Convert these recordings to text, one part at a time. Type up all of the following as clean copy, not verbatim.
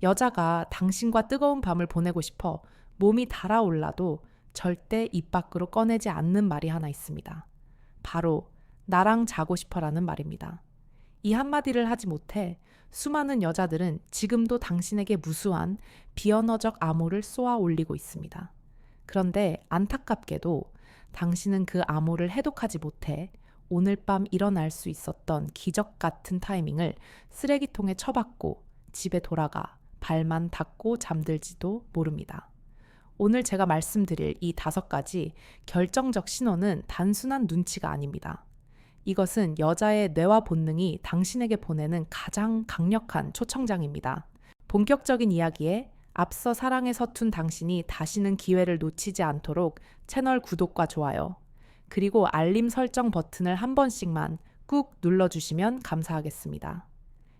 여자가 당신과 뜨거운 밤을 보내고 싶어 몸이 달아올라도 절대 입 밖으로 꺼내지 않는 말이 하나 있습니다. 바로 나랑 자고 싶어라는 말입니다. 이 한마디를 하지 못해 수많은 여자들은 지금도 당신에게 무수한 비언어적 암호를 쏘아 올리고 있습니다. 그런데 안타깝게도 당신은 그 암호를 해독하지 못해 오늘 밤 일어날 수 있었던 기적 같은 타이밍을 쓰레기통에 처박고 집에 돌아가 발만 닦고 잠들지도 모릅니다. 오늘 제가 말씀드릴 이 5가지 결정적 신호는 단순한 눈치가 아닙니다. 이것은 여자의 뇌와 본능이 당신에게 보내는 가장 강력한 초청장입니다. 본격적인 이야기에 앞서 사랑에 서툰 당신이 다시는 기회를 놓치지 않도록 채널 구독과 좋아요, 그리고 알림 설정 버튼을 한 번씩만 꾹 눌러주시면 감사하겠습니다.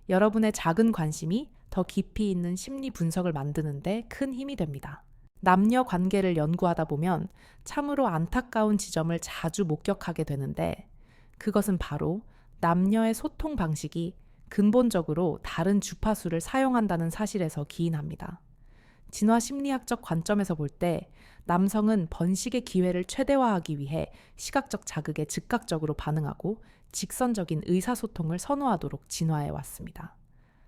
여러분의 작은 관심이 더 깊이 있는 심리 분석을 만드는데 큰 힘이 됩니다. 남녀 관계를 연구하다 보면 참으로 안타까운 지점을 자주 목격하게 되는데, 그것은 바로 남녀의 소통 방식이 근본적으로 다른 주파수를 사용한다는 사실에서 기인합니다. 진화 심리학적 관점에서 볼 때 남성은 번식의 기회를 최대화하기 위해 시각적 자극에 즉각적으로 반응하고 직선적인 의사소통을 선호하도록 진화해 왔습니다.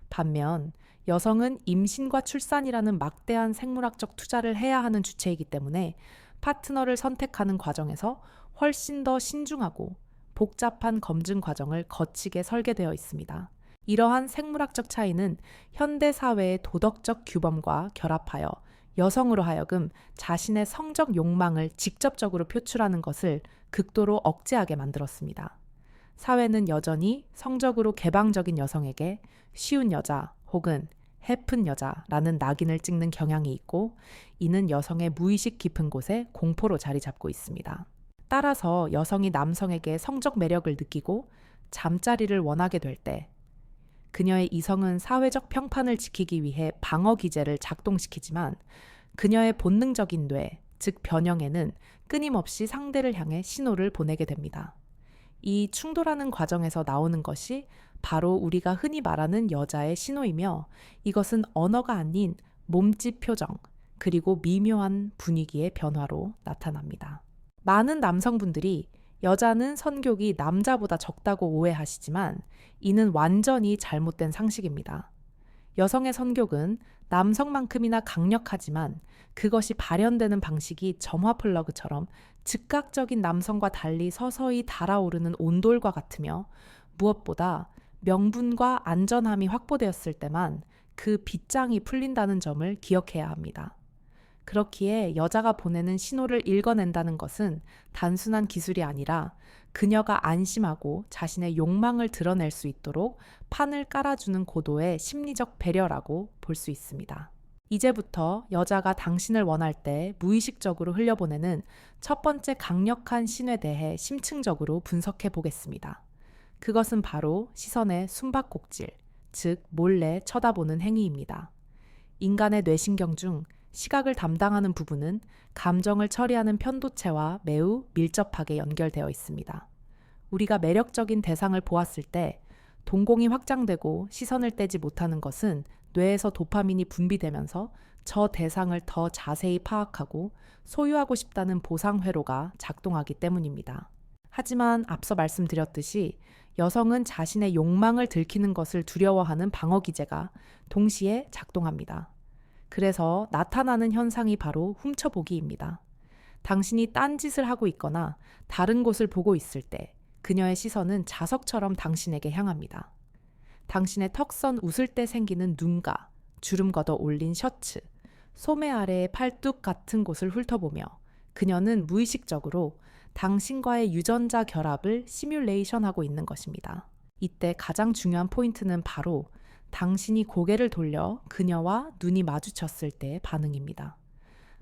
반면 여성은 임신과 출산이라는 막대한 생물학적 투자를 해야 하는 주체이기 때문에 파트너를 선택하는 과정에서 훨씬 더 신중하고 복잡한 검증 과정을 거치게 설계되어 있습니다. 이러한 생물학적 차이는 현대 사회의 도덕적 규범과 결합하여 여성으로 하여금 자신의 성적 욕망을 직접적으로 표출하는 것을 극도로 억제하게 만들었습니다. 사회는 여전히 성적으로 개방적인 여성에게 쉬운 여자 혹은 해픈 여자라는 낙인을 찍는 경향이 있고, 이는 여성의 무의식 깊은 곳에 공포로 자리 잡고 있습니다. 따라서 여성이 남성에게 성적 매력을 느끼고 잠자리를 원하게 될 때 그녀의 이성은 사회적 평판을 지키기 위해 방어 기제를 작동시키지만 그녀의 본능적인 뇌, 즉 변형에는 끊임없이 상대를 향해 신호를 보내게 됩니다. 이 충돌하는 과정에서 나오는 것이 바로 우리가 흔히 말하는 여자의 신호이며, 이것은 언어가 아닌 몸짓 표정, 그리고 미묘한 분위기의 변화로 나타납니다. 많은 남성분들이 여자는 성욕이 남자보다 적다고 오해하시지만 이는 완전히 잘못된 상식입니다. 여성의 성욕은 남성만큼이나 강력하지만 그것이 발현되는 방식이 점화 플러그처럼 즉각적인 남성과 달리 서서히 달아오르는 온돌과 같으며, 무엇보다 명분과 안전함이 확보되었을 때만 그 빗장이 풀린다는 점을 기억해야 합니다. 그렇기에 여자가 보내는 신호를 읽어낸다는 것은 단순한 기술이 아니라 그녀가 안심하고 자신의 욕망을 드러낼 수 있도록 판을 깔아주는 고도의 심리적 배려라고 볼 수 있습니다. 이제부터 여자가 당신을 원할 때 무의식적으로 흘려보내는 첫 번째 강력한 신호에 대해 심층적으로 분석해 보겠습니다. 그것은 바로 시선의 숨바꼭질, 즉 몰래 쳐다보는 행위입니다. 인간의 뇌신경 중 시각을 담당하는 부분은 감정을 처리하는 편도체와 매우 밀접하게 연결되어 있습니다. 우리가 매력적인 대상을 보았을 때 동공이 확장되고 시선을 떼지 못하는 것은 뇌에서 도파민이 분비되면서 저 대상을 더 자세히 파악하고 소유하고 싶다는 보상 회로가 작동하기 때문입니다. 하지만 앞서 말씀드렸듯이 여성은 자신의 욕망을 들키는 것을 두려워하는 방어 기제가 동시에 작동합니다. 그래서 나타나는 현상이 바로 훔쳐보기입니다. 당신이 딴짓을 하고 있거나 다른 곳을 보고 있을 때 그녀의 시선은 자석처럼 당신에게 향합니다. 당신의 턱선 웃을 때 생기는 눈가, 주름 걷어 올린 셔츠, 소매 아래의 팔뚝 같은 곳을 훑어보며 그녀는 무의식적으로 당신과의 유전자 결합을 시뮬레이션하고 있는 것입니다. 이때 가장 중요한 포인트는 바로 당신이 고개를 돌려 그녀와 눈이 마주쳤을 때의 반응입니다.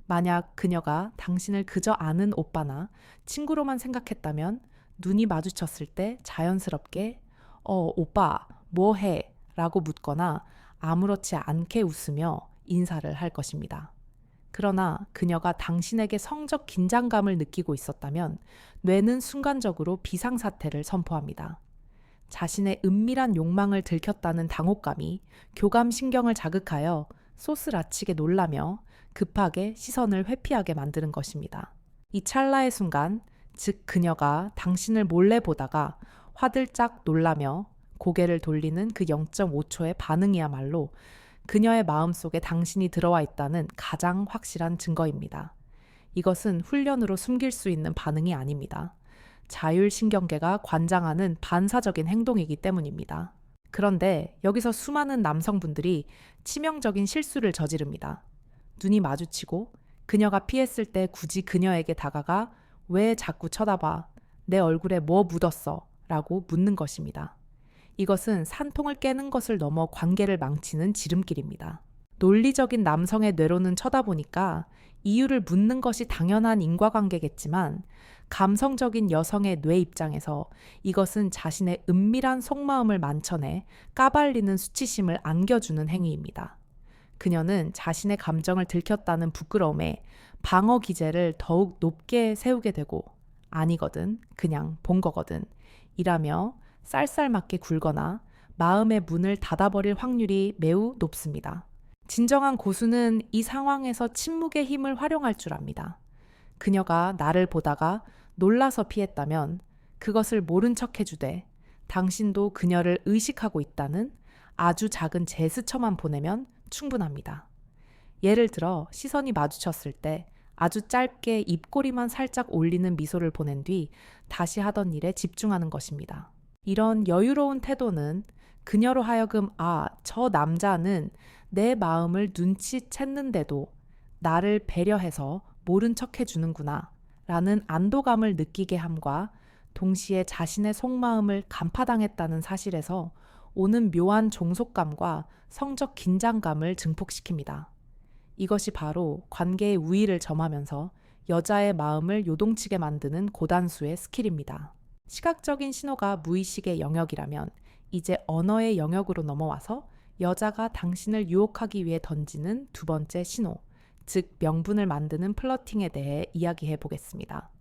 만약 그녀가 당신을 그저 아는 오빠나 친구로만 생각했다면 눈이 마주쳤을 때 자연스럽게 오빠 뭐 해? 라고 묻거나 아무렇지 않게 웃으며 인사를 할 것입니다. 그러나 그녀가 당신에게 성적 긴장감을 느끼고 있었다면 뇌는 순간적으로 비상사태를 선포합니다. 자신의 은밀한 욕망을 들켰다는 당혹감이 교감신경을 자극하여 소스라치게 놀라며 급하게 시선을 회피하게 만드는 것입니다. 이 찰나의 순간, 즉 그녀가 당신을 몰래 보다가 화들짝 놀라며 고개를 돌리는 그 0.5초의 반응이야말로 그녀의 마음속에 당신이 들어와 있다는 가장 확실한 증거입니다. 이것은 훈련으로 숨길 수 있는 반응이 아닙니다. 자율신경계가 관장하는 반사적인 행동이기 때문입니다. 그런데 여기서 수많은 남성분들이 치명적인 실수를 저지릅니다. 눈이 마주치고 그녀가 피했을 때 굳이 그녀에게 다가가 왜 자꾸 쳐다봐? 내 얼굴에 뭐 묻었어? 라고 묻는 것입니다. 이것은 산통을 깨는 것을 넘어 관계를 망치는 지름길입니다. 논리적인 남성의 뇌로는 쳐다보니까 이유를 묻는 것이 당연한 인과관계겠지만 감성적인 여성의 뇌 입장에서 이것은 자신의 은밀한 속마음을 만천해 까발리는 수치심을 안겨주는 행위입니다. 그녀는 자신의 감정을 들켰다는 부끄러움에 방어 기제를 더욱 높게 세우게 되고 아니거든, 그냥 본 거거든 이라며 쌀쌀맞게 굴거나 마음의 문을 닫아버릴 확률이 매우 높습니다. 진정한 고수는 이 상황에서 침묵의 힘을 활용할 줄 압니다. 그녀가 나를 보다가 놀라서 피했다면 그것을 모른 척 해주되 당신도 그녀를 의식하고 있다는 아주 작은 제스처만 보내면 충분합니다. 예를 들어 시선이 마주쳤을 때 아주 짧게 입꼬리만 살짝 올리는 미소를 보낸 뒤 다시 하던 일에 집중하는 것입니다. 이런 여유로운 태도는 그녀로 하여금 저 남자는 내 마음을 눈치챘는데도 나를 배려해서 모른 척 해주는구나 라는 안도감을 느끼게 함과 동시에 자신의 속마음을 간파당했다는 사실에서 오는 묘한 종속감과 성적 긴장감을 증폭시킵니다. 이것이 바로 관계의 우위를 점하면서 여자의 마음을 요동치게 만드는 고단수의 스킬입니다. 시각적인 신호가 무의식의 영역이라면 이제 언어의 영역으로 넘어와서 여자가 당신을 유혹하기 위해 던지는 두 번째 신호, 즉 명분을 만드는 플러팅에 대해 이야기해 보겠습니다.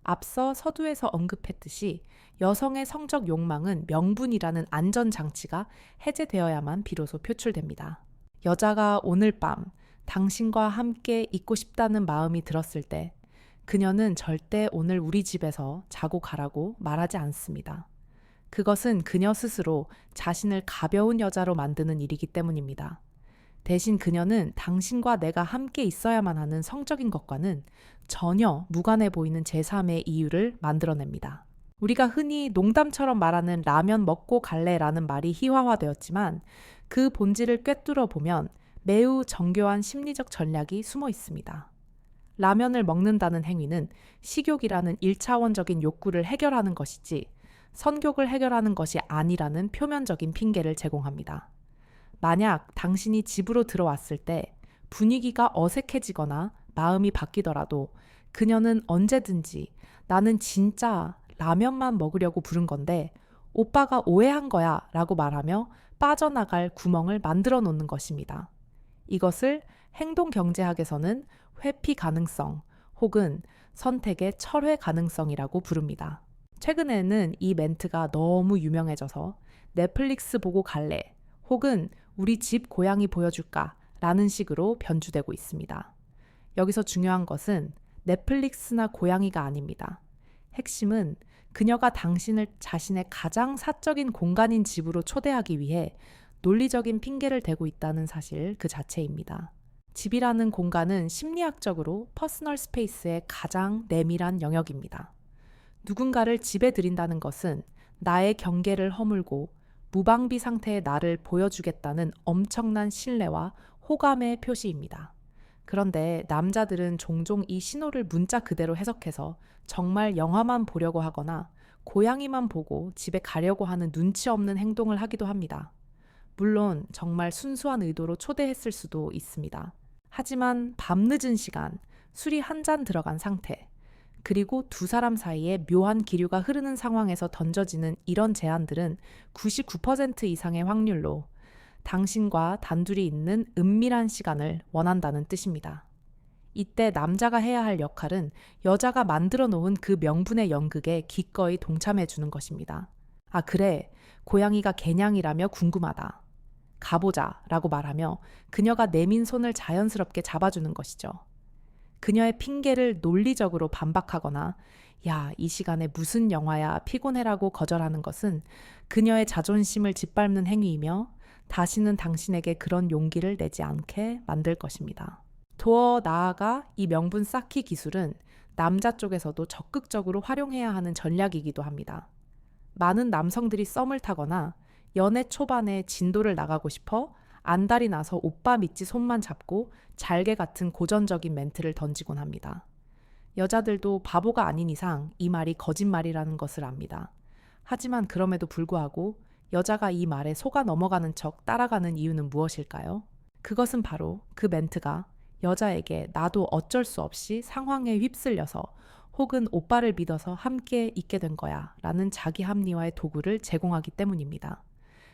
앞서 서두에서 언급했듯이 여성의 성적 욕망은 명분이라는 안전장치가 해제되어야만 비로소 표출됩니다. 여자가 오늘 밤 당신과 함께 있고 싶다는 마음이 들었을 때 그녀는 절대 오늘 우리 집에서 자고 가라고 말하지 않습니다. 그것은 그녀 스스로 자신을 가벼운 여자로 만드는 일이기 때문입니다. 대신 그녀는 당신과 내가 함께 있어야만 하는 성적인 것과는 전혀 무관해 보이는 제3의 이유를 만들어냅니다. 우리가 흔히 농담처럼 말하는 라면 먹고 갈래라는 말이 희화화되었지만 그 본질을 꿰뚫어 보면 매우 정교한 심리적 전략이 숨어 있습니다. 라면을 먹는다는 행위는 식욕이라는 1차원적인 욕구를 해결하는 것이지 선욕을 해결하는 것이 아니라는 표면적인 핑계를 제공합니다. 만약 당신이 집으로 들어왔을 때 분위기가 어색해지거나 마음이 바뀌더라도 그녀는 언제든지 나는 진짜 라면만 먹으려고 부른 건데 오빠가 오해한 거야 라고 말하며 빠져나갈 구멍을 만들어 놓는 것입니다. 이것을 행동경제학에서는 회피 가능성 혹은 선택의 철회 가능성이라고 부릅니다. 최근에는 이 멘트가 너무 유명해져서 넷플릭스 보고 갈래 혹은 우리 집 고양이 보여줄까 라는 식으로 변주되고 있습니다. 여기서 중요한 것은 넷플릭스나 고양이가 아닙니다. 핵심은 그녀가 당신을 자신의 가장 사적인 공간인 집으로 초대하기 위해 논리적인 핑계를 대고 있다는 사실 그 자체입니다. 집이라는 공간은 심리학적으로 퍼스널 스페이스의 가장 내밀한 영역입니다. 누군가를 집에 들인다는 것은 나의 경계를 허물고 무방비 상태의 나를 보여주겠다는 엄청난 신뢰와 호감의 표시입니다. 그런데 남자들은 종종 이 신호를 문자 그대로 해석해서 정말 영화만 보려고 하거나 고양이만 보고 집에 가려고 하는 눈치 없는 행동을 하기도 합니다. 물론 정말 순수한 의도로 초대했을 수도 있습니다. 하지만 밤늦은 시간, 술이 한 잔 들어간 상태, 그리고 두 사람 사이에 묘한 기류가 흐르는 상황에서 던져지는 이런 제안들은 99% 이상의 확률로 당신과 단둘이 있는 은밀한 시간을 원한다는 뜻입니다. 이때 남자가 해야 할 역할은 여자가 만들어 놓은 그 명분의 연극에 기꺼이 동참해 주는 것입니다. 그래. 고양이가 개냥이라며 궁금하다. 가보자 라고 말하며 그녀가 내민 손을 자연스럽게 잡아주는 것이죠. 그녀의 핑계를 논리적으로 반박하거나 야, 이 시간에 무슨 영화야 피곤해라고 거절하는 것은 그녀의 자존심을 짓밟는 행위이며 다시는 당신에게 그런 용기를 내지 않게 만들 것입니다. 더 나아가 이 명분 쌓기 기술은 남자 쪽에서도 적극적으로 활용해야 하는 전략이기도 합니다. 많은 남성들이 썸을 타거나 연애 초반에 진도를 나가고 싶어 안달이 나서 오빠 믿지 손만 잡고 잘게 같은 고전적인 멘트를 던지곤 합니다. 여자들도 바보가 아닌 이상 이 말이 거짓말이라는 것을 압니다. 하지만 그럼에도 불구하고 여자가 이 말에 속아 넘어가는 척 따라가는 이유는 무엇일까요? 그것은 바로 그 멘트가 여자에게 나도 어쩔 수 없이 상황에 휩쓸려서 혹은 오빠를 믿어서 함께 있게 된 거야 라는 자기 합리화의 도구를 제공하기 때문입니다.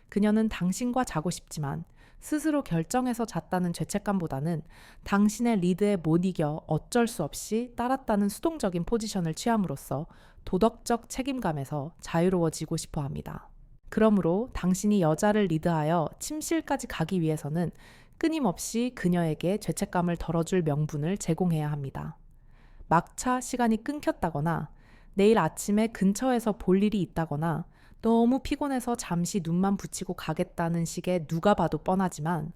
그녀는 당신과 자고 싶지만 스스로 결정해서 잤다는 죄책감보다는 당신의 리드에 못 이겨 어쩔 수 없이 따랐다는 수동적인 포지션을 취함으로써 도덕적 책임감에서 자유로워지고 싶어 합니다. 그러므로 당신이 여자를 리드하여 침실까지 가기 위해서는 끊임없이 그녀에게 죄책감을 덜어줄 명분을 제공해야 합니다. 막차 시간이 끊겼다거나 내일 아침에 근처에서 볼 일이 있다거나 너무 피곤해서 잠시 눈만 붙이고 가겠다는 식의 누가 봐도 뻔하지만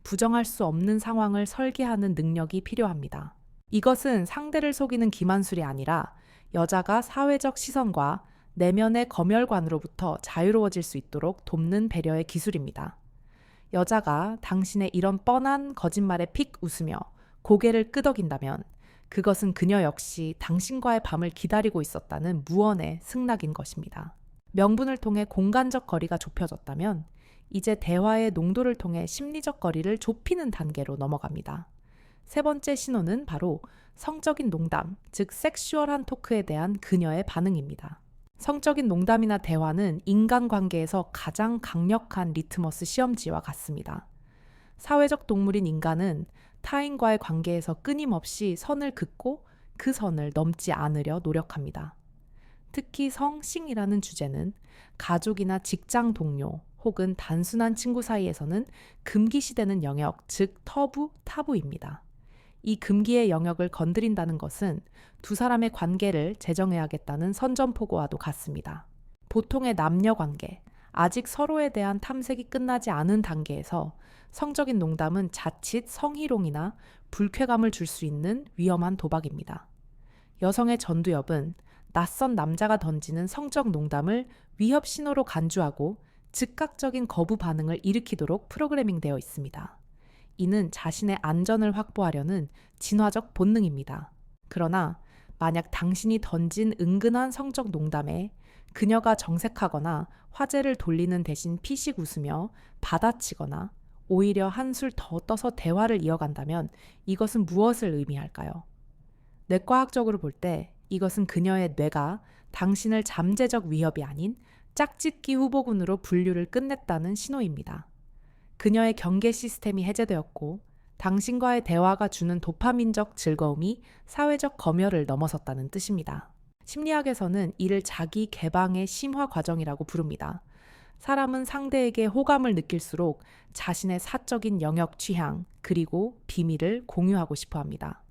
부정할 수 없는 상황을 설계하는 능력이 필요합니다. 이것은 상대를 속이는 기만술이 아니라 여자가 사회적 시선과 내면의 검열관으로부터 자유로워질 수 있도록 돕는 배려의 기술입니다. 여자가 당신의 이런 뻔한 거짓말에 픽 웃으며 고개를 끄덕인다면 그것은 그녀 역시 당신과의 밤을 기다리고 있었다는 무언의 승낙인 것입니다. 명분을 통해 공간적 거리가 좁혀졌다면 이제 대화의 농도를 통해 심리적 거리를 좁히는 단계로 넘어갑니다. 세 번째 신호는 바로 성적인 농담, 즉 섹슈얼한 토크에 대한 그녀의 반응입니다. 성적인 농담이나 대화는 인간관계에서 가장 강력한 리트머스 시험지와 같습니다. 사회적 동물인 인간은 타인과의 관계에서 끊임없이 선을 긋고 그 선을 넘지 않으려 노력합니다. 특히 성싱이라는 주제는 가족이나 직장 동료 혹은 단순한 친구 사이에서는 금기시되는 영역, 즉 터부, 타부입니다. 이 금기의 영역을 건드린다는 것은 두 사람의 관계를 재정해야겠다는 선전포고와도 같습니다. 보통의 남녀 관계, 아직 서로에 대한 탐색이 끝나지 않은 단계에서 성적인 농담은 자칫 성희롱이나 불쾌감을 줄 수 있는 위험한 도박입니다. 여성의 전두엽은 낯선 남자가 던지는 성적 농담을 위협 신호로 간주하고 즉각적인 거부 반응을 일으키도록 프로그래밍되어 있습니다. 이는 자신의 안전을 확보하려는 진화적 본능입니다. 그러나 만약 당신이 던진 은근한 성적 농담에 그녀가 정색하거나 화제를 돌리는 대신 피식 웃으며 받아치거나 오히려 한술 더 떠서 대화를 이어간다면 이것은 무엇을 의미할까요? 뇌과학적으로 볼 때 이것은 그녀의 뇌가 당신을 잠재적 위협이 아닌 짝짓기 후보군으로 분류를 끝냈다는 신호입니다. 그녀의 경계 시스템이 해제되었고 당신과의 대화가 주는 도파민적 즐거움이 사회적 검열을 넘어섰다는 뜻입니다. 심리학에서는 이를 자기 개방의 심화 과정이라고 부릅니다. 사람은 상대에게 호감을 느낄수록 자신의 사적인 영역 취향 그리고 비밀을 공유하고 싶어 합니다.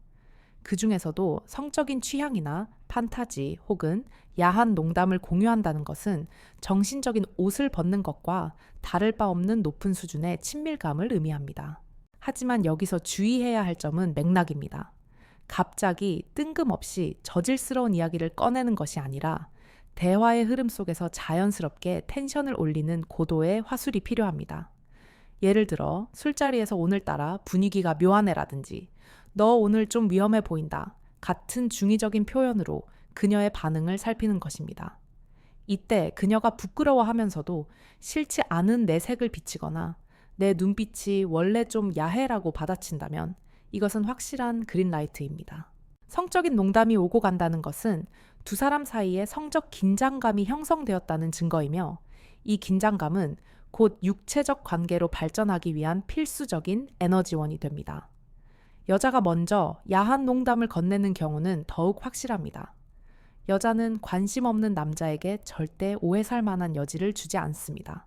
그 중에서도 성적인 취향이나 판타지 혹은 야한 농담을 공유한다는 것은 정신적인 옷을 벗는 것과 다를 바 없는 높은 수준의 친밀감을 의미합니다. 하지만 여기서 주의해야 할 점은 맥락입니다. 갑자기 뜬금없이 저질스러운 이야기를 꺼내는 것이 아니라 대화의 흐름 속에서 자연스럽게 텐션을 올리는 고도의 화술이 필요합니다. 예를 들어 술자리에서 오늘따라 분위기가 묘하네라든지 너 오늘 좀 위험해 보인다 같은 중의적인 표현으로 그녀의 반응을 살피는 것입니다. 이때 그녀가 부끄러워하면서도 싫지 않은 내색을 비치거나 내 눈빛이 원래 좀 야해라고 받아친다면 이것은 확실한 그린라이트입니다. 성적인 농담이 오고 간다는 것은 두 사람 사이에 성적 긴장감이 형성되었다는 증거이며 이 긴장감은 곧 육체적 관계로 발전하기 위한 필수적인 에너지원이 됩니다. 여자가 먼저 야한 농담을 건네는 경우는 더욱 확실합니다. 여자는 관심 없는 남자에게 절대 오해 살 만한 여지를 주지 않습니다.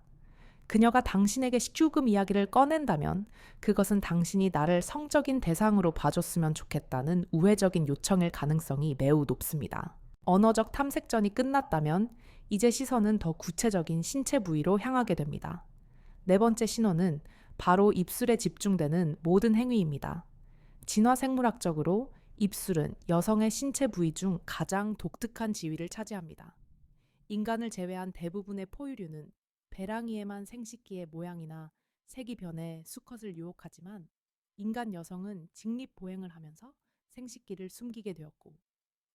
그녀가 당신에게 식주금 이야기를 꺼낸다면 그것은 당신이 나를 성적인 대상으로 봐줬으면 좋겠다는 우회적인 요청일 가능성이 매우 높습니다. 언어적 탐색전이 끝났다면 이제 시선은 더 구체적인 신체 부위로 향하게 됩니다. 네 번째 신호는 바로 입술에 집중되는 모든 행위입니다. 진화생물학적으로 입술은 여성의 신체 부위 중 가장 독특한 지위를 차지합니다. 인간을 제외한 대부분의 포유류는 배랑이에만 생식기의 모양이나 색이 변해 수컷을 유혹하지만 인간 여성은 직립보행을 하면서 생식기를 숨기게 되었고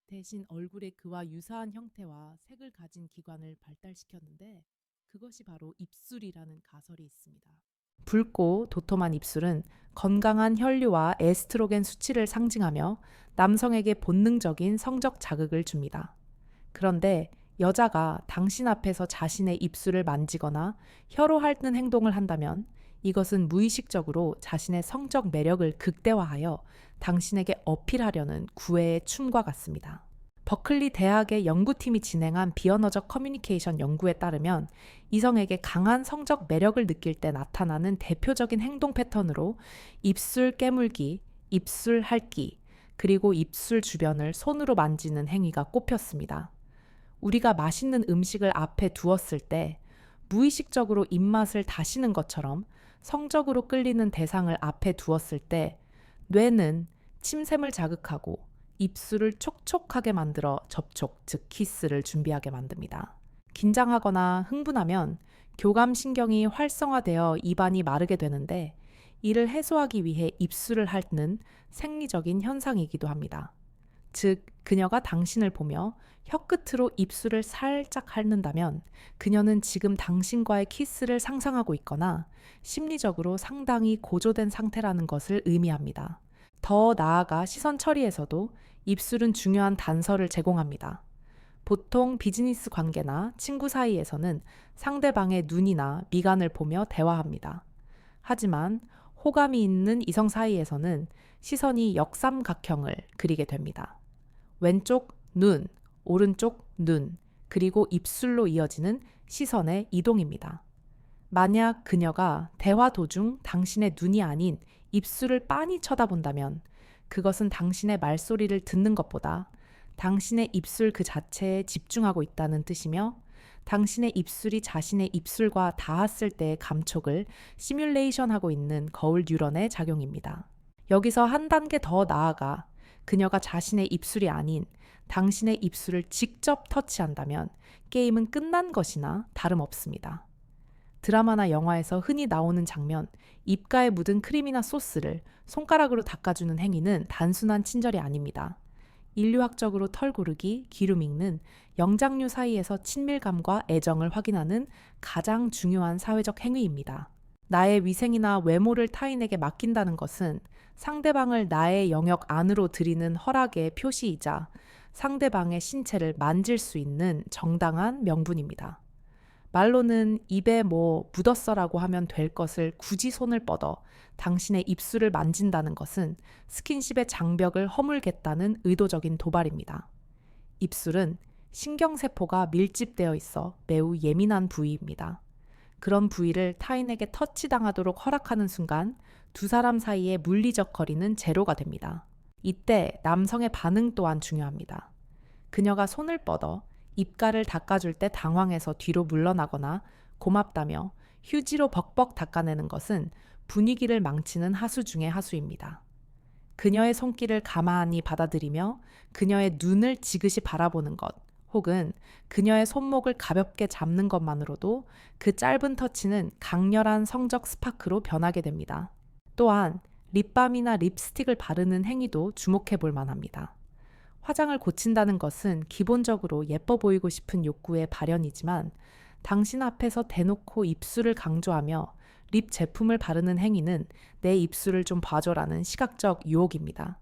대신 얼굴에 그와 유사한 형태와 색을 가진 기관을 발달시켰는데 그것이 바로 입술이라는 가설이 있습니다. 붉고 도톰한 입술은 건강한 혈류와 에스트로겐 수치를 상징하며 남성에게 본능적인 성적 자극을 줍니다. 그런데 여자가 당신 앞에서 자신의 입술을 만지거나 혀로 핥는 행동을 한다면 이것은 무의식적으로 자신의 성적 매력을 극대화하여 당신에게 어필하려는 구애의 춤과 같습니다. 버클리 대학의 연구팀이 진행한 비언어적 커뮤니케이션 연구에 따르면 이성에게 강한 성적 매력을 느낄 때 나타나는 대표적인 행동 패턴으로 입술 깨물기, 입술 핥기, 그리고 입술 주변을 손으로 만지는 행위가 꼽혔습니다. 우리가 맛있는 음식을 앞에 두었을 때 무의식적으로 입맛을 다시는 것처럼 성적으로 끌리는 대상을 앞에 두었을 때 뇌는 침샘을 자극하고 입술을 촉촉하게 만들어 접촉, 즉 키스를 준비하게 만듭니다. 긴장하거나 흥분하면 교감신경이 활성화되어 입안이 마르게 되는데 이를 해소하기 위해 입술을 핥는 생리적인 현상이기도 합니다. 즉, 그녀가 당신을 보며 혀끝으로 입술을 살짝 핥는다면 그녀는 지금 당신과의 키스를 상상하고 있거나 심리적으로 상당히 고조된 상태라는 것을 의미합니다. 더 나아가 시선 처리에서도 입술은 중요한 단서를 제공합니다. 보통 비즈니스 관계나 친구 사이에서는 상대방의 눈이나 미간을 보며 대화합니다. 하지만 호감이 있는 이성 사이에서는 시선이 역삼각형을 그리게 됩니다. 왼쪽 눈, 오른쪽 눈, 그리고 입술로 이어지는 시선의 이동입니다. 만약 그녀가 대화 도중 당신의 눈이 아닌 입술을 빤히 쳐다본다면 그것은 당신의 말소리를 듣는 것보다 당신의 입술 그 자체에 집중하고 있다는 뜻이며 당신의 입술이 자신의 입술과 닿았을 때의 감촉을 시뮬레이션하고 있는 거울 뉴런의 작용입니다. 여기서 한 단계 더 나아가 그녀가 자신의 입술이 아닌 당신의 입술을 직접 터치한다면 게임은 끝난 것이나 다름없습니다. 드라마나 영화에서 흔히 나오는 장면, 입가에 묻은 크림이나 소스를 손가락으로 닦아주는 행위는 단순한 친절이 아닙니다. 인류학적으로 털 고르기, 기름 읽는 영장류 사이에서 친밀감과 애정을 확인하는 가장 중요한 사회적 행위입니다. 나의 위생이나 외모를 타인에게 맡긴다는 것은 상대방을 나의 영역 안으로 들이는 허락의 표시이자 상대방의 신체를 만질 수 있는 정당한 명분입니다. 말로는 입에 묻었어라고 하면 될 것을 굳이 손을 뻗어 당신의 입술을 만진다는 것은 스킨십의 장벽을 허물겠다는 의도적인 도발입니다. 입술은 신경세포가 밀집되어 있어 매우 예민한 부위입니다. 그런 부위를 타인에게 터치당하도록 허락하는 순간 두 사람 사이의 물리적 거리는 제로가 됩니다. 이때 남성의 반응 또한 중요합니다. 그녀가 손을 뻗어 입가를 닦아줄 때 당황해서 뒤로 물러나거나 고맙다며 휴지로 벅벅 닦아내는 것은 분위기를 망치는 하수 중의 하수입니다. 그녀의 손길을 가만히 받아들이며 그녀의 눈을 지그시 바라보는 것, 혹은 그녀의 손목을 가볍게 잡는 것만으로도 그 짧은 터치는 강렬한 성적 스파크로 변하게 됩니다. 또한 립밤이나 립스틱을 바르는 행위도 주목해 볼 만합니다. 화장을 고친다는 것은 기본적으로 예뻐 보이고 싶은 욕구의 발현이지만 당신 앞에서 대놓고 입술을 강조하며 립 제품을 바르는 행위는 내 입술을 좀 봐줘라는 시각적 유혹입니다.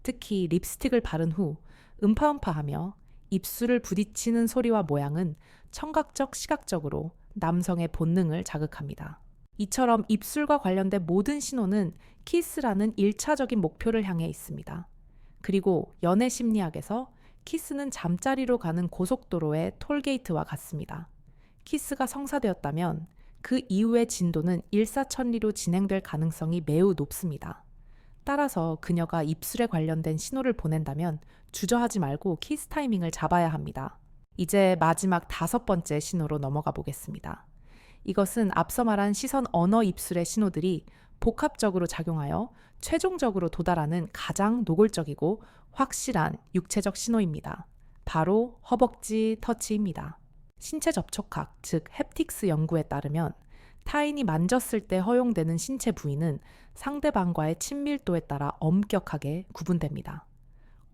특히 립스틱을 바른 후 음파음파하며 입술을 부딪히는 소리와 모양은 청각적 시각적으로 남성의 본능을 자극합니다. 이처럼 입술과 관련된 모든 신호는 키스라는 1차적인 목표를 향해 있습니다. 그리고 연애 심리학에서 키스는 잠자리로 가는 고속도로의 톨게이트와 같습니다. 키스가 성사되었다면 그 이후의 진도는 일사천리로 진행될 가능성이 매우 높습니다. 따라서 그녀가 입술에 관련된 신호를 보낸다면 주저하지 말고 키스 타이밍을 잡아야 합니다. 이제 마지막 5번째 신호로 넘어가 보겠습니다. 이것은 앞서 말한 시선 언어 입술의 신호들이 복합적으로 작용하여 최종적으로 도달하는 가장 노골적이고 확실한 육체적 신호입니다. 바로 허벅지 터치입니다. 신체 접촉학, 즉 햅틱스 연구에 따르면 타인이 만졌을 때 허용되는 신체 부위는 상대방과의 친밀도에 따라 엄격하게 구분됩니다.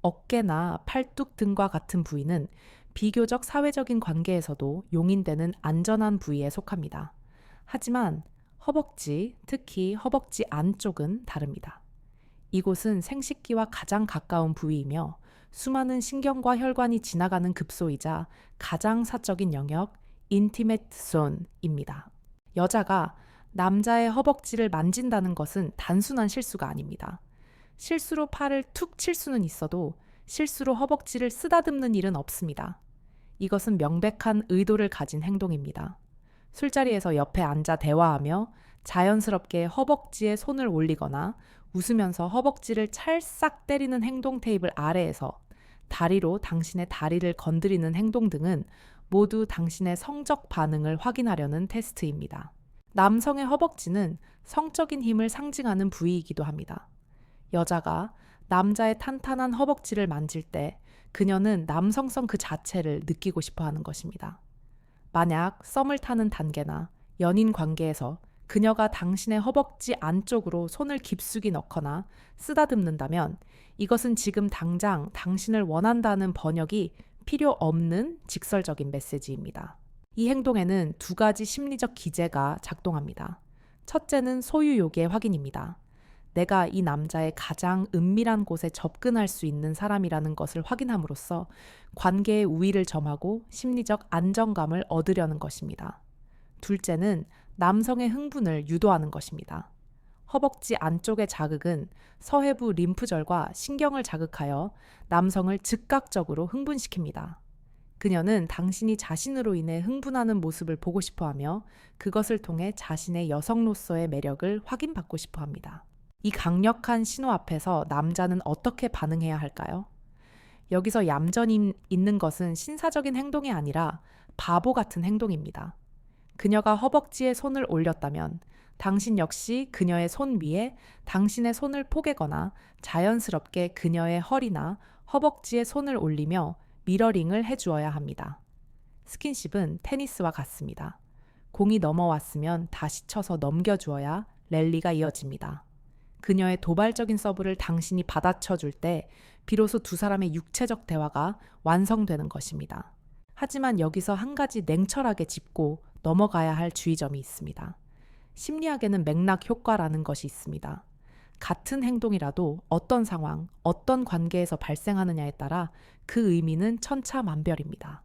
어깨나 팔뚝 등과 같은 부위는 비교적 사회적인 관계에서도 용인되는 안전한 부위에 속합니다. 하지만 허벅지, 특히 허벅지 안쪽은 다릅니다. 이곳은 생식기와 가장 가까운 부위이며 수많은 신경과 혈관이 지나가는 급소이자 가장 사적인 영역, 인티메트 존입니다. 여자가 남자의 허벅지를 만진다는 것은 단순한 실수가 아닙니다. 실수로 팔을 툭 칠 수는 있어도 실수로 허벅지를 쓰다듬는 일은 없습니다. 이것은 명백한 의도를 가진 행동입니다. 술자리에서 옆에 앉아 대화하며 자연스럽게 허벅지에 손을 올리거나 웃으면서 허벅지를 찰싹 때리는 행동 테이블 아래에서 다리로 당신의 다리를 건드리는 행동 등은 모두 당신의 성적 반응을 확인하려는 테스트입니다. 남성의 허벅지는 성적인 힘을 상징하는 부위이기도 합니다. 여자가 남자의 탄탄한 허벅지를 만질 때 그녀는 남성성 그 자체를 느끼고 싶어 하는 것입니다. 만약 썸을 타는 단계나 연인 관계에서 그녀가 당신의 허벅지 안쪽으로 손을 깊숙이 넣거나 쓰다듬는다면 이것은 지금 당장 당신을 원한다는 번역이 필요 없는 직설적인 메시지입니다. 이 행동에는 2가지 심리적 기제가 작동합니다. 첫째는 소유욕의 확인입니다. 내가 이 남자의 가장 은밀한 곳에 접근할 수 있는 사람이라는 것을 확인함으로써 관계의 우위를 점하고 심리적 안정감을 얻으려는 것입니다. 둘째는 남성의 흥분을 유도하는 것입니다. 허벅지 안쪽의 자극은 서해부 림프절과 신경을 자극하여 남성을 즉각적으로 흥분시킵니다. 그녀는 당신이 자신으로 인해 흥분하는 모습을 보고 싶어하며 그것을 통해 자신의 여성로서의 매력을 확인받고 싶어합니다. 이 강력한 신호 앞에서 남자는 어떻게 반응해야 할까요? 여기서 얌전히 있는 것은 신사적인 행동이 아니라 바보 같은 행동입니다. 그녀가 허벅지에 손을 올렸다면 당신 역시 그녀의 손 위에 당신의 손을 포개거나 자연스럽게 그녀의 허리나 허벅지에 손을 올리며 미러링을 해주어야 합니다. 스킨십은 테니스와 같습니다. 공이 넘어왔으면 다시 쳐서 넘겨주어야 랠리가 이어집니다. 그녀의 도발적인 서브를 당신이 받아쳐줄 때 비로소 2 사람의 육체적 대화가 완성되는 것입니다. 하지만 여기서 한 가지 냉철하게 짚고 넘어가야 할 주의점이 있습니다. 심리학에는 맥락 효과라는 것이 있습니다. 같은 행동이라도 어떤 상황, 어떤 관계에서 발생하느냐에 따라 그 의미는 천차만별입니다.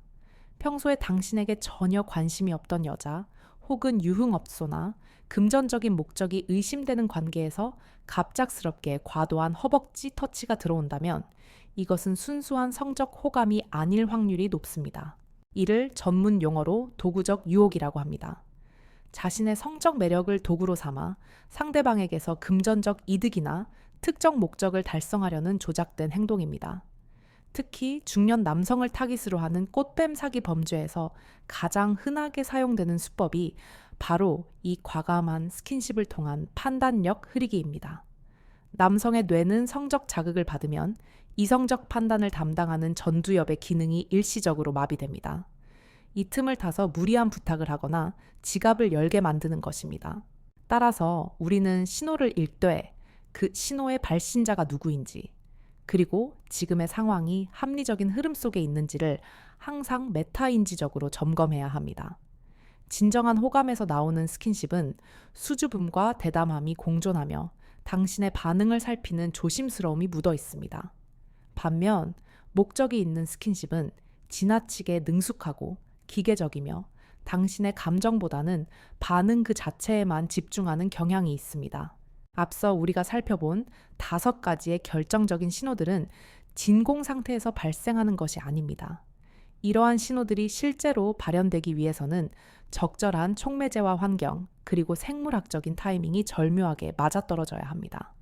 평소에 당신에게 전혀 관심이 없던 여자 혹은 유흥업소나 금전적인 목적이 의심되는 관계에서 갑작스럽게 과도한 허벅지 터치가 들어온다면 이것은 순수한 성적 호감이 아닐 확률이 높습니다. 이를 전문 용어로 도구적 유혹이라고 합니다. 자신의 성적 매력을 도구로 삼아 상대방에게서 금전적 이득이나 특정 목적을 달성하려는 조작된 행동입니다. 특히 중년 남성을 타깃으로 하는 꽃뱀 사기 범죄에서 가장 흔하게 사용되는 수법이 바로 이 과감한 스킨십을 통한 판단력 흐리기입니다. 남성의 뇌는 성적 자극을 받으면 이성적 판단을 담당하는 전두엽의 기능이 일시적으로 마비됩니다. 이 틈을 타서 무리한 부탁을 하거나 지갑을 열게 만드는 것입니다. 따라서 우리는 신호를 읽되 그 신호의 발신자가 누구인지, 그리고 지금의 상황이 합리적인 흐름 속에 있는지를 항상 메타인지적으로 점검해야 합니다. 진정한 호감에서 나오는 스킨십은 수줍음과 대담함이 공존하며 당신의 반응을 살피는 조심스러움이 묻어 있습니다. 반면 목적이 있는 스킨십은 지나치게 능숙하고 기계적이며 당신의 감정보다는 반응 그 자체에만 집중하는 경향이 있습니다. 앞서 우리가 살펴본 5가지의 결정적인 신호들은 진공 상태에서 발생하는 것이 아닙니다. 이러한 신호들이 실제로 발현되기 위해서는 적절한 촉매제와 환경, 그리고 생물학적인 타이밍이 절묘하게 맞아떨어져야 합니다.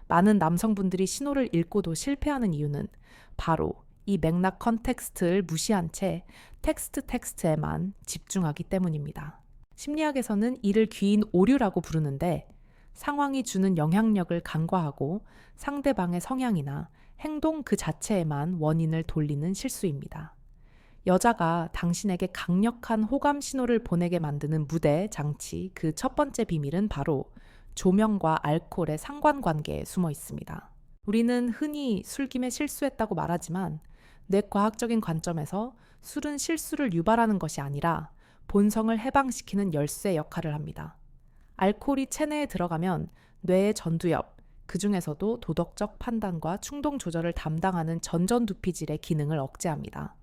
많은 남성분들이 신호를 읽고도 실패하는 이유는 바로 이 맥락 컨텍스트를 무시한 채 텍스트에만 집중하기 때문입니다. 심리학에서는 이를 귀인 오류라고 부르는데, 상황이 주는 영향력을 간과하고 상대방의 성향이나 행동 그 자체에만 원인을 돌리는 실수입니다. 여자가 당신에게 강력한 호감 신호를 보내게 만드는 무대, 장치, 그 첫 번째 비밀은 바로 조명과 알코올의 상관관계에 숨어 있습니다. 우리는 흔히 술김에 실수했다고 말하지만, 뇌과학적인 관점에서 술은 실수를 유발하는 것이 아니라 본성을 해방시키는 열쇠 역할을 합니다. 알코올이 체내에 들어가면 뇌의 전두엽, 그 중에서도 도덕적 판단과 충동 조절을 담당하는 전전두피질의 기능을 억제합니다.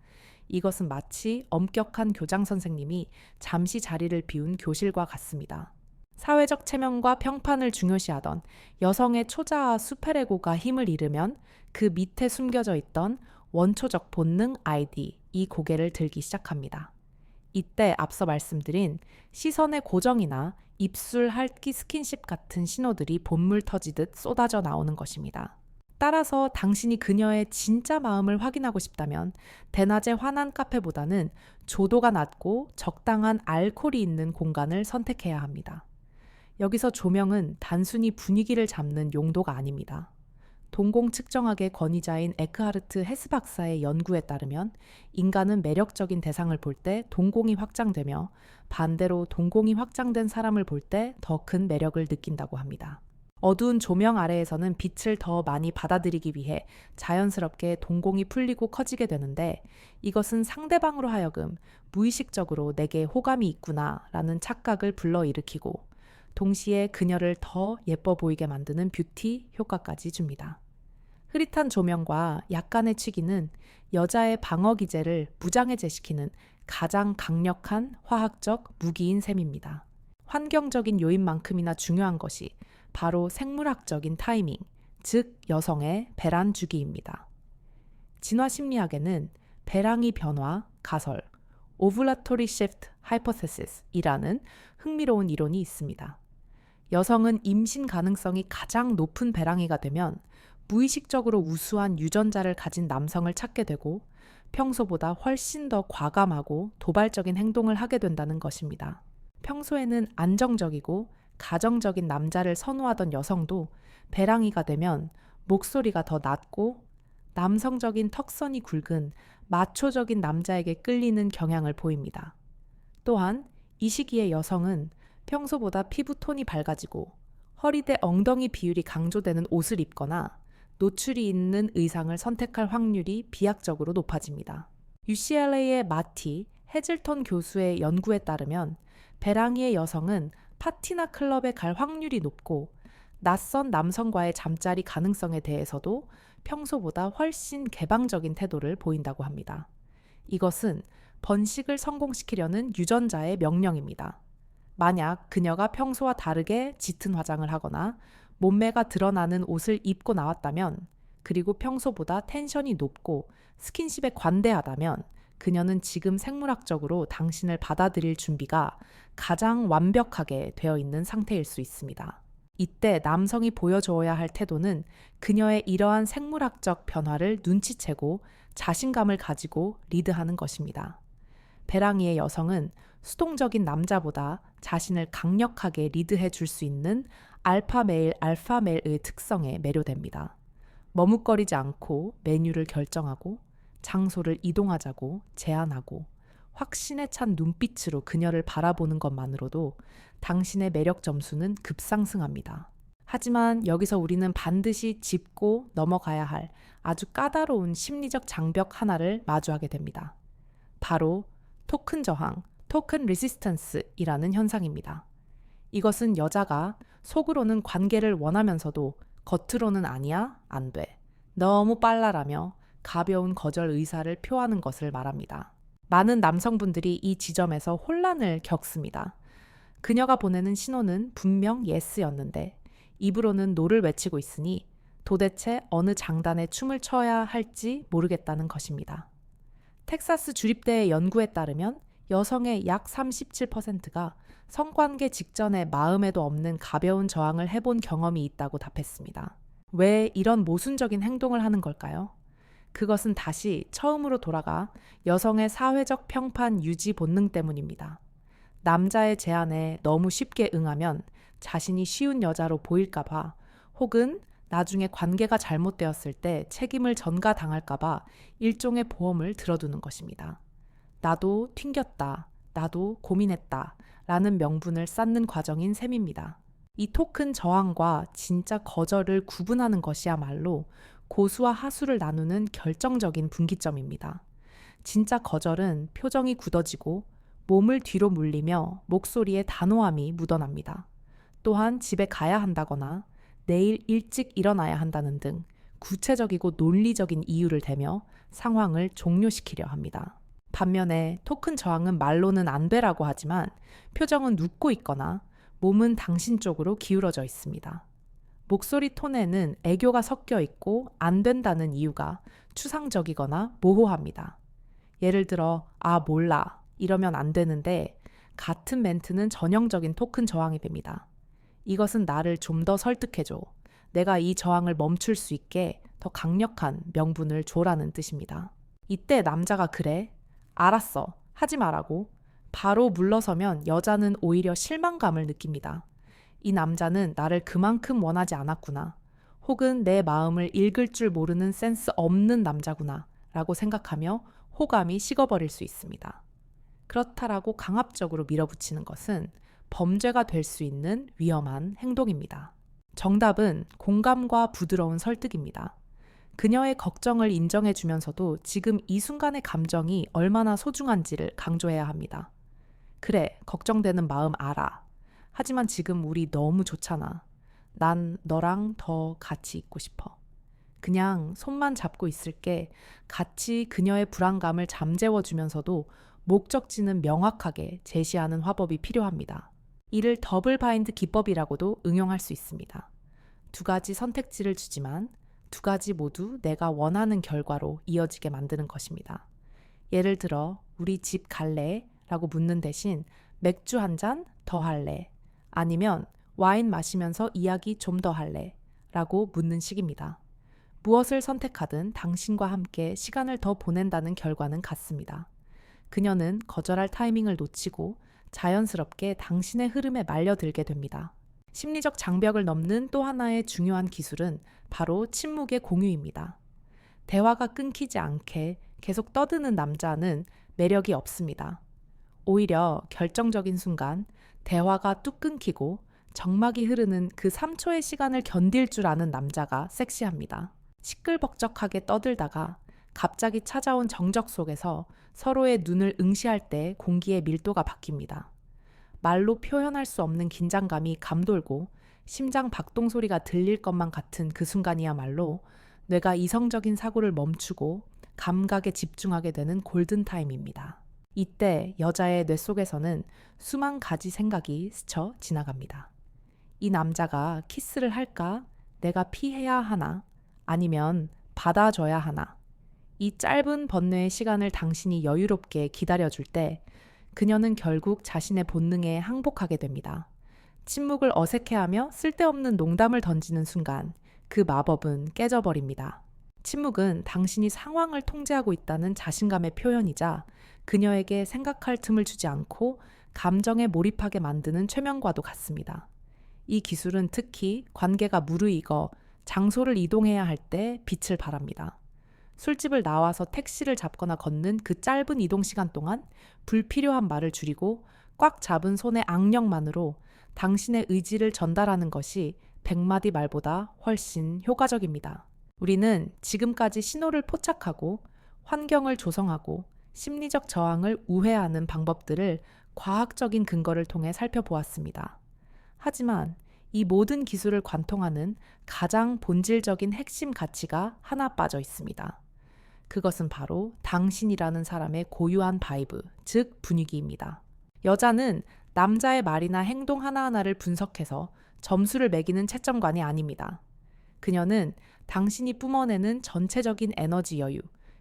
이것은 마치 엄격한 교장 선생님이 잠시 자리를 비운 교실과 같습니다. 사회적 체면과 평판을 중요시하던 여성의 초자아 수페레고가 힘을 잃으면 그 밑에 숨겨져 있던 원초적 본능 ID, 이 고개를 들기 시작합니다. 이때 앞서 말씀드린 시선의 고정이나 입술 핥기 스킨십 같은 신호들이 본물 터지듯 쏟아져 나오는 것입니다. 따라서 당신이 그녀의 진짜 마음을 확인하고 싶다면 대낮에 환한 카페보다는 조도가 낮고 적당한 알코올이 있는 공간을 선택해야 합니다. 여기서 조명은 단순히 분위기를 잡는 용도가 아닙니다. 동공 측정학의 권위자인 에크하르트 헤스 박사의 연구에 따르면 인간은 매력적인 대상을 볼 때 동공이 확장되며 반대로 동공이 확장된 사람을 볼 때 더 큰 매력을 느낀다고 합니다. 어두운 조명 아래에서는 빛을 더 많이 받아들이기 위해 자연스럽게 동공이 풀리고 커지게 되는데, 이것은 상대방으로 하여금 무의식적으로 내게 호감이 있구나라는 착각을 불러일으키고 동시에 그녀를 더 예뻐 보이게 만드는 뷰티 효과까지 줍니다. 흐릿한 조명과 약간의 취기는 여자의 방어 기제를 무장해제시키는 가장 강력한 화학적 무기인 셈입니다. 환경적인 요인만큼이나 중요한 것이 바로 생물학적인 타이밍, 즉 여성의 배란 주기입니다. 진화 심리학에는 배랑이 변화, 가설, 오뷸라토리 시프트 하이포테시스이라는 흥미로운 이론이 있습니다. 여성은 임신 가능성이 가장 높은 배랑이가 되면 무의식적으로 우수한 유전자를 가진 남성을 찾게 되고 평소보다 훨씬 더 과감하고 도발적인 행동을 하게 된다는 것입니다. 평소에는 안정적이고 가정적인 남자를 선호하던 여성도 배랑이가 되면 목소리가 더 낮고 남성적인 턱선이 굵은 마초적인 남자에게 끌리는 경향을 보입니다. 또한 이 시기의 여성은 평소보다 피부톤이 밝아지고 허리대 엉덩이 비율이 강조되는 옷을 입거나 노출이 있는 의상을 선택할 확률이 비약적으로 높아집니다. UCLA의 마티 해즐턴 교수의 연구에 따르면 배랑이의 여성은 파티나 클럽에 갈 확률이 높고 낯선 남성과의 잠자리 가능성에 대해서도 평소보다 훨씬 개방적인 태도를 보인다고 합니다. 이것은 번식을 성공시키려는 유전자의 명령입니다. 만약 그녀가 평소와 다르게 짙은 화장을 하거나 몸매가 드러나는 옷을 입고 나왔다면, 그리고 평소보다 텐션이 높고 스킨십에 관대하다면 그녀는 지금 생물학적으로 당신을 받아들일 준비가 가장 완벽하게 되어 있는 상태일 수 있습니다. 이때 남성이 보여줘야 할 태도는 그녀의 이러한 생물학적 변화를 눈치채고 자신감을 가지고 리드하는 것입니다. 배랑이의 여성은 수동적인 남자보다 자신을 강력하게 리드해 줄 수 있는 알파메일의 특성에 매료됩니다. 머뭇거리지 않고 메뉴를 결정하고 장소를 이동하자고 제안하고 확신에 찬 눈빛으로 그녀를 바라보는 것만으로도 당신의 매력 점수는 급상승합니다. 하지만 여기서 우리는 반드시 짚고 넘어가야 할 아주 까다로운 심리적 장벽 하나를 마주하게 됩니다. 바로 토큰 저항, 토큰 리지스턴스이라는 현상입니다. 이것은 여자가 속으로는 관계를 원하면서도 겉으로는 아니야, 안 돼, 너무 빨라라며 가벼운 거절 의사를 표하는 것을 말합니다. 많은 남성분들이 이 지점에서 혼란을 겪습니다. 그녀가 보내는 신호는 분명 yes였는데 입으로는 no를 외치고 있으니 도대체 어느 장단에 춤을 춰야 할지 모르겠다는 것입니다. 텍사스 주립대의 연구에 따르면 여성의 약 37%가 성관계 직전에 마음에도 없는 가벼운 저항을 해본 경험이 있다고 답했습니다. 왜 이런 모순적인 행동을 하는 걸까요? 그것은 다시 처음으로 돌아가 여성의 사회적 평판 유지 본능 때문입니다. 남자의 제안에 너무 쉽게 응하면 자신이 쉬운 여자로 보일까봐, 혹은 나중에 관계가 잘못되었을 때 책임을 전가당할까봐 일종의 보험을 들어두는 것입니다. 나도 튕겼다, 나도 고민했다 라는 명분을 쌓는 과정인 셈입니다. 이 토큰 저항과 진짜 거절을 구분하는 것이야말로 고수와 하수를 나누는 결정적인 분기점입니다. 진짜 거절은 표정이 굳어지고 몸을 뒤로 물리며 목소리에 단호함이 묻어납니다. 또한 집에 가야 한다거나 내일 일찍 일어나야 한다는 등 구체적이고 논리적인 이유를 대며 상황을 종료시키려 합니다. 반면에 토큰 저항은 말로는 안 되라고 하지만 표정은 눕고 있거나 몸은 당신 쪽으로 기울어져 있습니다. 목소리 톤에는 애교가 섞여 있고 안 된다는 이유가 추상적이거나 모호합니다. 예를 들어 "아 몰라" 이러면 안 되는데 같은 멘트는 전형적인 토큰 저항이 됩니다. 이것은 나를 좀 더 설득해줘. 내가 이 저항을 멈출 수 있게 더 강력한 명분을 줘라는 뜻입니다. 이때 남자가 "그래? 알았어. 하지 말라고" 바로 물러서면 여자는 오히려 실망감을 느낍니다. 이 남자는 나를 그만큼 원하지 않았구나. 혹은 내 마음을 읽을 줄 모르는 센스 없는 남자구나 라고 생각하며 호감이 식어버릴 수 있습니다. 그렇다라고 강압적으로 밀어붙이는 것은 범죄가 될 수 있는 위험한 행동입니다. 정답은 공감과 부드러운 설득입니다. 그녀의 걱정을 인정해주면서도 지금 이 순간의 감정이 얼마나 소중한지를 강조해야 합니다. "그래, 걱정되는 마음 알아. 하지만 지금 우리 너무 좋잖아. 난 너랑 더 같이 있고 싶어. 그냥 손만 잡고 있을게." 같이 그녀의 불안감을 잠재워주면서도 목적지는 명확하게 제시하는 화법이 필요합니다. 이를 더블 바인드 기법이라고도 응용할 수 있습니다. 두 가지 선택지를 주지만 두 가지 모두 내가 원하는 결과로 이어지게 만드는 것입니다. 예를 들어 "우리 집 갈래? 라고 묻는 대신 "맥주 한 잔 더 할래? 아니면 "와인 마시면서 이야기 좀 더 할래? 라고 묻는 식입니다. 무엇을 선택하든 당신과 함께 시간을 더 보낸다는 결과는 같습니다. 그녀는 거절할 타이밍을 놓치고 자연스럽게 당신의 흐름에 말려들게 됩니다. 심리적 장벽을 넘는 또 하나의 중요한 기술은 바로 침묵의 공유입니다. 대화가 끊기지 않게 계속 떠드는 남자는 매력이 없습니다. 오히려 결정적인 순간 대화가 뚝 끊기고 정막이 흐르는 그 3초의 시간을 견딜 줄 아는 남자가 섹시합니다. 시끌벅적하게 떠들다가 갑자기 찾아온 정적 속에서 서로의 눈을 응시할 때 공기의 밀도가 바뀝니다. 말로 표현할 수 없는 긴장감이 감돌고 심장 박동 소리가 들릴 것만 같은 그 순간이야말로 뇌가 이성적인 사고를 멈추고 감각에 집중하게 되는 골든타임입니다. 이때 여자의 뇌 속에서는 수만 가지 생각이 스쳐 지나갑니다. 이 남자가 키스를 할까? 내가 피해야 하나? 아니면 받아줘야 하나? 이 짧은 번뇌의 시간을 당신이 여유롭게 기다려줄 때 그녀는 결국 자신의 본능에 항복하게 됩니다. 침묵을 어색해하며 쓸데없는 농담을 던지는 순간 그 마법은 깨져버립니다. 침묵은 당신이 상황을 통제하고 있다는 자신감의 표현이자 그녀에게 생각할 틈을 주지 않고 감정에 몰입하게 만드는 최면과도 같습니다. 이 기술은 특히 관계가 무르익어 장소를 이동해야 할 때 빛을 발합니다. 술집을 나와서 택시를 잡거나 걷는 그 짧은 이동 시간 동안 불필요한 말을 줄이고 꽉 잡은 손의 악력만으로 당신의 의지를 전달하는 것이 100마디 말보다 훨씬 효과적입니다. 우리는 지금까지 신호를 포착하고 환경을 조성하고 심리적 저항을 우회하는 방법들을 과학적인 근거를 통해 살펴보았습니다. 하지만 이 모든 기술을 관통하는 가장 본질적인 핵심 가치가 하나 빠져 있습니다. 그것은 바로 당신이라는 사람의 고유한 바이브, 즉 분위기입니다. 여자는 남자의 말이나 행동 하나하나를 분석해서 점수를 매기는 채점관이 아닙니다. 그녀는 당신이 뿜어내는 전체적인 에너지 여유,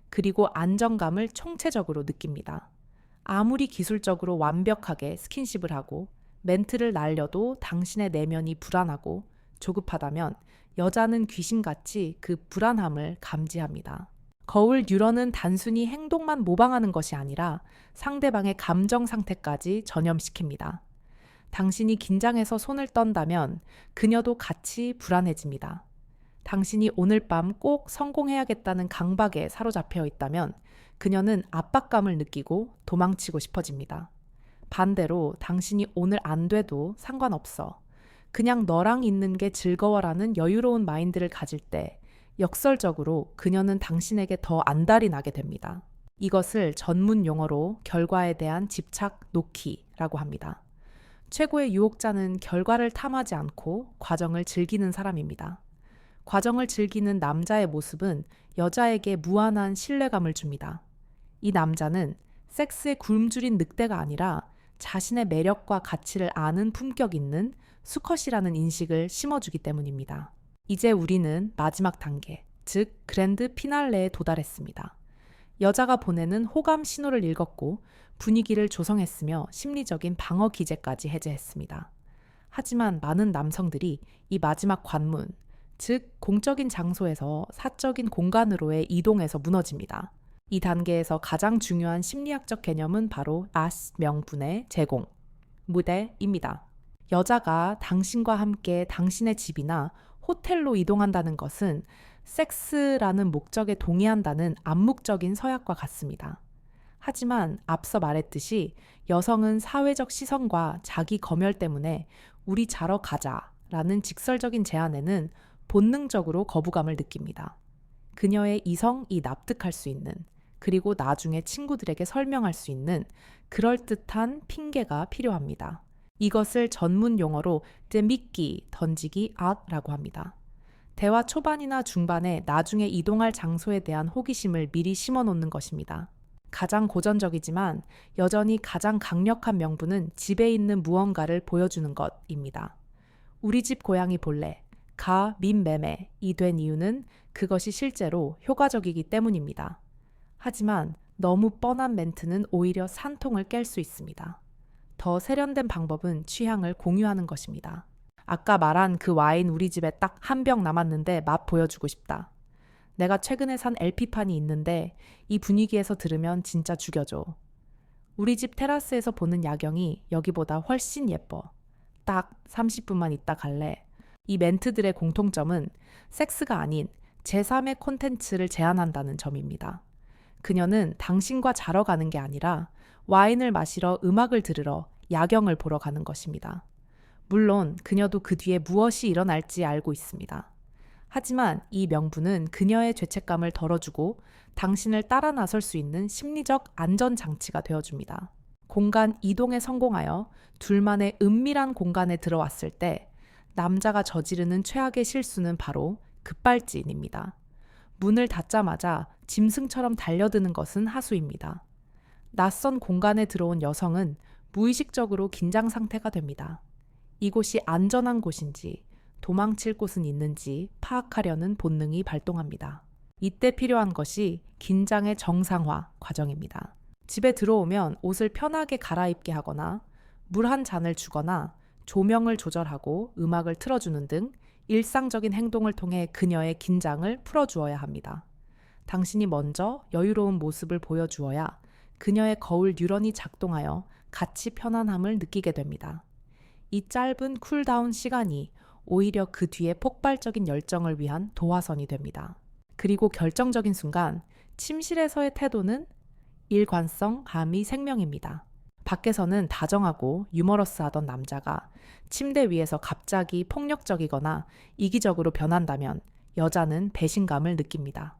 그리고 안정감을 총체적으로 느낍니다. 아무리 기술적으로 완벽하게 스킨십을 하고 멘트를 날려도 당신의 내면이 불안하고 조급하다면 여자는 귀신같이 그 불안함을 감지합니다. 거울 뉴런은 단순히 행동만 모방하는 것이 아니라 상대방의 감정 상태까지 전염시킵니다. 당신이 긴장해서 손을 떤다면 그녀도 같이 불안해집니다. 당신이 오늘 밤 꼭 성공해야겠다는 강박에 사로잡혀 있다면 그녀는 압박감을 느끼고 도망치고 싶어집니다. 반대로 당신이 오늘 안 돼도 상관없어. 그냥 너랑 있는 게 즐거워라는 여유로운 마인드를 가질 때 역설적으로 그녀는 당신에게 더 안달이 나게 됩니다. 이것을 전문 용어로 결과에 대한 집착 놓기라고 합니다. 최고의 유혹자는 결과를 탐하지 않고 과정을 즐기는 사람입니다. 과정을 즐기는 남자의 모습은 여자에게 무한한 신뢰감을 줍니다. 이 남자는 섹스에 굶주린 늑대가 아니라 자신의 매력과 가치를 아는 품격 있는 수컷이라는 인식을 심어주기 때문입니다. 이제 우리는 마지막 단계, 즉 그랜드 피날레에 도달했습니다. 여자가 보내는 호감 신호를 읽었고 분위기를 조성했으며 심리적인 방어 기제까지 해제했습니다. 하지만 많은 남성들이 이 마지막 관문, 즉 공적인 장소에서 사적인 공간으로의 이동에서 무너집니다. 이 단계에서 가장 중요한 심리학적 개념은 바로 아스 명분의 제공, 무대입니다. 여자가 당신과 함께 당신의 집이나 호텔로 이동한다는 것은 섹스라는 목적에 동의한다는 암묵적인 서약과 같습니다. 하지만 앞서 말했듯이 여성은 사회적 시선과 자기 검열 때문에 우리 자러 가자라는 직설적인 제안에는 본능적으로 거부감을 느낍니다. 그녀의 이성이 납득할 수 있는, 그리고 나중에 친구들에게 설명할 수 있는 그럴듯한 핑계가 필요합니다. 이것을 전문 용어로 미끼, 던지기, 악라고 합니다. 대화 초반이나 중반에 나중에 이동할 장소에 대한 호기심을 미리 심어놓는 것입니다. 가장 고전적이지만 여전히 가장 강력한 명분은 집에 있는 무언가를 보여주는 것입니다. 우리 집 고양이 볼래, 가, 민, 매매이 된 이유는 그것이 실제로 효과적이기 때문입니다. 하지만 너무 뻔한 멘트는 오히려 산통을 깰 수 있습니다. 더 세련된 방법은 취향을 공유하는 것입니다. 아까 말한 그 와인 우리 집에 딱 한 병 남았는데 맛 보여주고 싶다. 내가 최근에 산 LP판이 있는데 이 분위기에서 들으면 진짜 죽여줘. 우리 집 테라스에서 보는 야경이 여기보다 훨씬 예뻐. 딱 30분만 있다 갈래. 이 멘트들의 공통점은 섹스가 아닌 제3의 콘텐츠를 제안한다는 점입니다. 그녀는 당신과 자러 가는 게 아니라 와인을 마시러 음악을 들으러 야경을 보러 가는 것입니다. 물론 그녀도 그 뒤에 무엇이 일어날지 알고 있습니다. 하지만 이 명분은 그녀의 죄책감을 덜어주고 당신을 따라 나설 수 있는 심리적 안전장치가 되어줍니다. 공간 이동에 성공하여 둘만의 은밀한 공간에 들어왔을 때 남자가 저지르는 최악의 실수는 바로 급발진입니다. 문을 닫자마자 짐승처럼 달려드는 것은 하수입니다. 낯선 공간에 들어온 여성은 무의식적으로 긴장 상태가 됩니다. 이곳이 안전한 곳인지 도망칠 곳은 있는지 파악하려는 본능이 발동합니다. 이때 필요한 것이 긴장의 정상화 과정입니다. 집에 들어오면 옷을 편하게 갈아입게 하거나 물 한 잔을 주거나 조명을 조절하고 음악을 틀어주는 등 일상적인 행동을 통해 그녀의 긴장을 풀어주어야 합니다. 당신이 먼저 여유로운 모습을 보여주어야 그녀의 거울 뉴런이 작동하여 같이 편안함을 느끼게 됩니다. 이 짧은 쿨다운 시간이 오히려 그 뒤에 폭발적인 열정을 위한 도화선이 됩니다. 그리고 결정적인 순간, 침실에서의 태도는 일관성, 함이 생명입니다. 밖에서는 다정하고 유머러스하던 남자가 침대 위에서 갑자기 폭력적이거나 이기적으로 변한다면 여자는 배신감을 느낍니다.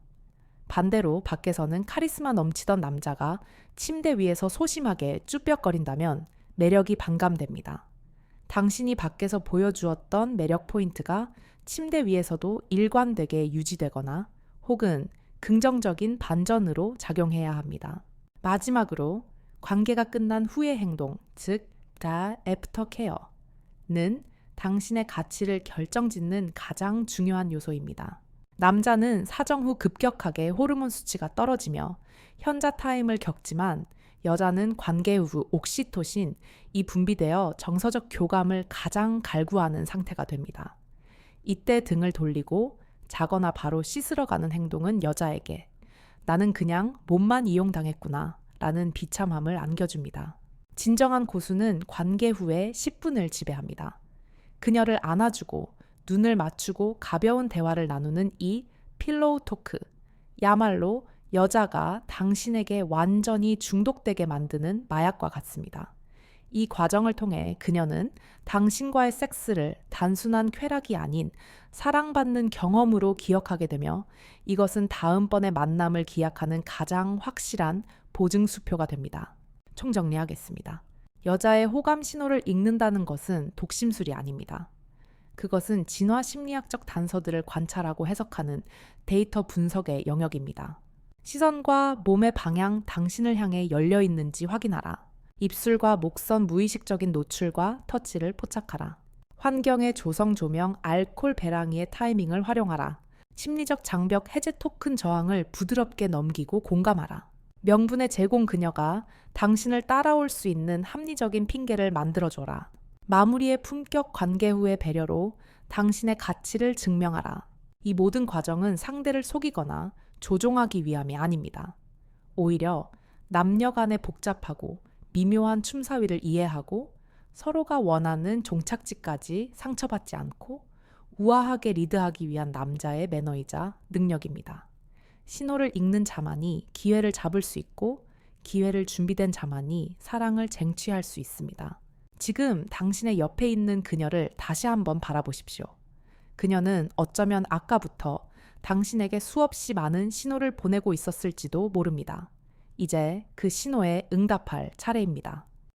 반대로 밖에서는 카리스마 넘치던 남자가 침대 위에서 소심하게 쭈뼛거린다면 매력이 반감됩니다. 당신이 밖에서 보여주었던 매력 포인트가 침대 위에서도 일관되게 유지되거나 혹은 긍정적인 반전으로 작용해야 합니다. 마지막으로 관계가 끝난 후의 행동, 즉 the after care는 당신의 가치를 결정짓는 가장 중요한 요소입니다. 남자는 사정 후 급격하게 호르몬 수치가 떨어지며 현자 타임을 겪지만 여자는 관계 후 옥시토신, 이 분비되어 정서적 교감을 가장 갈구하는 상태가 됩니다. 이때 등을 돌리고 자거나 바로 씻으러 가는 행동은 여자에게 나는 그냥 몸만 이용당했구나 라는 비참함을 안겨줍니다. 진정한 고수는 관계 후에 10분을 지배합니다. 그녀를 안아주고 눈을 맞추고 가벼운 대화를 나누는 이 필로우 토크, 야말로 여자가 당신에게 완전히 중독되게 만드는 마약과 같습니다. 이 과정을 통해 그녀는 당신과의 섹스를 단순한 쾌락이 아닌 사랑받는 경험으로 기억하게 되며 이것은 다음번의 만남을 기약하는 가장 확실한 보증수표가 됩니다. 총정리하겠습니다. 여자의 호감 신호를 읽는다는 것은 독심술이 아닙니다. 그것은 진화 심리학적 단서들을 관찰하고 해석하는 데이터 분석의 영역입니다. 시선과 몸의 방향 당신을 향해 열려 있는지 확인하라. 입술과 목선 무의식적인 노출과 터치를 포착하라. 환경의 조성 조명, 알코올 배랑이의 타이밍을 활용하라. 심리적 장벽 해제 토큰 저항을 부드럽게 넘기고 공감하라. 명분의 제공 그녀가 당신을 따라올 수 있는 합리적인 핑계를 만들어줘라. 마무리의 품격 관계 후의 배려로 당신의 가치를 증명하라. 이 모든 과정은 상대를 속이거나 조종하기 위함이 아닙니다. 오히려 남녀 간의 복잡하고 미묘한 춤사위를 이해하고 서로가 원하는 종착지까지 상처받지 않고 우아하게 리드하기 위한 남자의 매너이자 능력입니다. 신호를 읽는 자만이 기회를 잡을 수 있고 기회를 준비된 자만이 사랑을 쟁취할 수 있습니다. 지금 당신의 옆에 있는 그녀를 다시 한번 바라보십시오. 그녀는 어쩌면 아까부터 당신에게 수없이 많은 신호를 보내고 있었을지도 모릅니다. 이제 그 신호에 응답할 차례입니다.